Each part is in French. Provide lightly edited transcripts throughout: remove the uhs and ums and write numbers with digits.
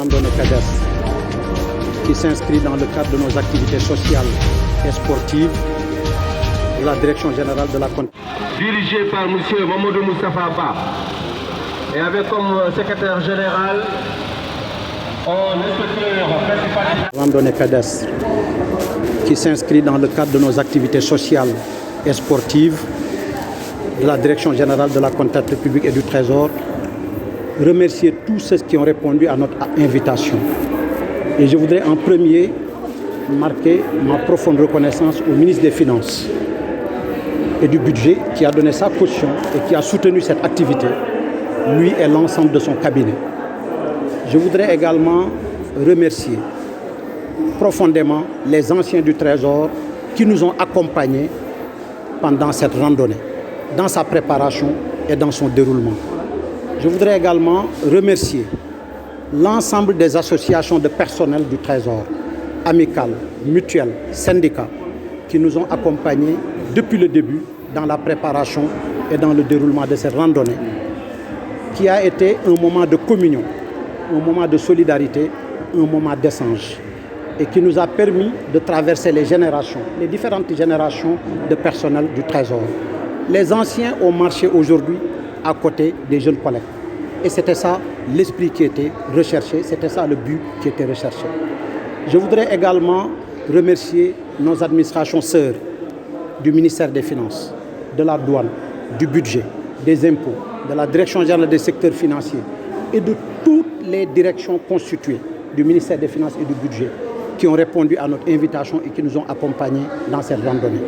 randonnée pédestre qui s'inscrit dans le cadre de nos activités sociales et sportives de la Direction générale de la comptabilité. Dirigé par M. Mamadou Moustapha Ba et avec comme secrétaire général l'inspecteur principal. Randonnée pédestre qui s'inscrit dans le cadre de nos activités sociales et sportives de la Direction générale de la comptabilité publique et du Trésor. Remercier tous ceux qui ont répondu à notre invitation. Et je voudrais en premier marquer ma profonde reconnaissance au ministre des Finances et du Budget qui a donné sa caution et qui a soutenu cette activité, lui et l'ensemble de son cabinet. Je voudrais également remercier profondément les anciens du Trésor qui nous ont accompagnés pendant cette randonnée, dans sa préparation et dans son déroulement. Je voudrais également remercier l'ensemble des associations de personnel du Trésor, amicales, mutuelles, syndicats, qui nous ont accompagnés depuis le début dans la préparation et dans le déroulement de cette randonnée, qui a été un moment de communion, un moment de solidarité, un moment d'échange, et qui nous a permis de traverser les générations, les différentes générations de personnel du Trésor. Les anciens ont marché aujourd'hui à côté des jeunes collègues. Et c'était ça l'esprit qui était recherché, c'était ça le but qui était recherché. Je voudrais également remercier nos administrations sœurs du ministère des Finances, de la douane, du budget, des impôts, de la direction générale des secteurs financiers et de toutes les directions constituées du ministère des Finances et du budget qui ont répondu à notre invitation et qui nous ont accompagnés dans cette randonnée.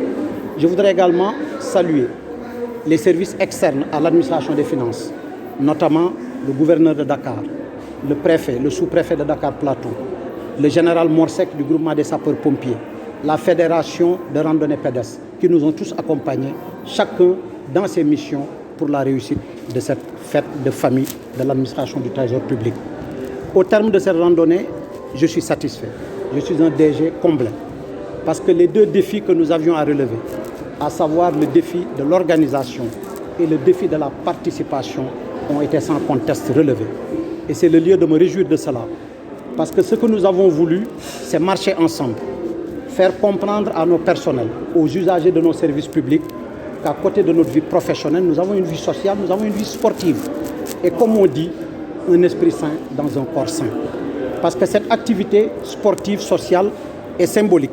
Je voudrais également saluer les services externes à l'administration des finances, notamment le gouverneur de Dakar, le préfet, le sous-préfet de Dakar Plateau, le général Morsec du groupement des sapeurs-pompiers, la fédération de randonnée pédestre, qui nous ont tous accompagnés, chacun dans ses missions pour la réussite de cette fête de famille de l'administration du Trésor public. Au terme de cette randonnée, je suis satisfait. Je suis un DG complet. Parce que les deux défis que nous avions à relever, à savoir le défi de l'organisation et le défi de la participation, ont été sans conteste relevés. Et c'est le lieu de me réjouir de cela. Parce que ce que nous avons voulu, c'est marcher ensemble, faire comprendre à nos personnels, aux usagers de nos services publics, qu'à côté de notre vie professionnelle, nous avons une vie sociale, nous avons une vie sportive. Et comme on dit, un esprit sain dans un corps sain. Parce que cette activité sportive, sociale est symbolique,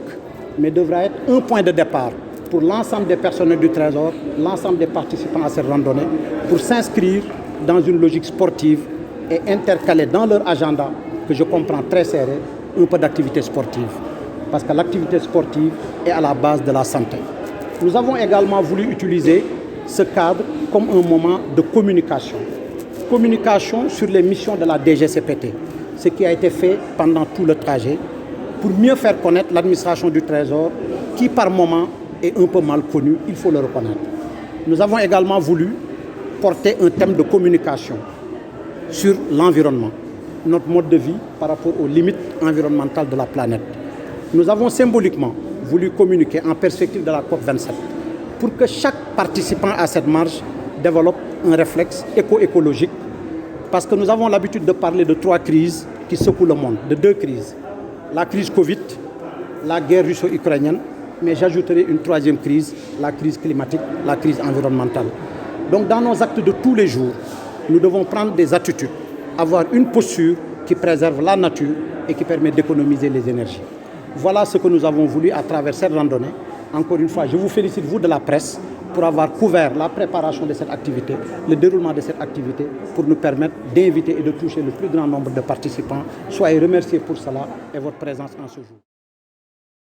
mais devra être un point de départ pour l'ensemble des personnels du Trésor, l'ensemble des participants à cette randonnée, pour s'inscrire dans une logique sportive et intercaler dans leur agenda, que je comprends très serré, un peu d'activité sportive. Parce que l'activité sportive est à la base de la santé. Nous avons également voulu utiliser ce cadre comme un moment de communication. Communication sur les missions de la DGCPT, ce qui a été fait pendant tout le trajet, pour mieux faire connaître l'administration du Trésor, qui par moment est un peu mal connue, il faut le reconnaître. Nous avons également voulu porter un thème de communication sur l'environnement, notre mode de vie par rapport aux limites environnementales de la planète. Nous avons symboliquement voulu communiquer en perspective de la COP27 pour que chaque participant à cette marche développe un réflexe éco-écologique, parce que nous avons l'habitude de parler de 3 crises qui secouent le monde, de 2 crises. La crise Covid, la guerre russo-ukrainienne, mais j'ajouterai une 3e crise, la crise climatique, la crise environnementale. Donc dans nos actes de tous les jours, nous devons prendre des attitudes, avoir une posture qui préserve la nature et qui permet d'économiser les énergies. Voilà ce que nous avons voulu à travers cette randonnée. Encore une fois, je vous félicite, vous de la presse, pour avoir couvert la préparation de cette activité, le déroulement de cette activité, pour nous permettre d'inviter et de toucher le plus grand nombre de participants. Soyez remerciés pour cela et votre présence en ce jour.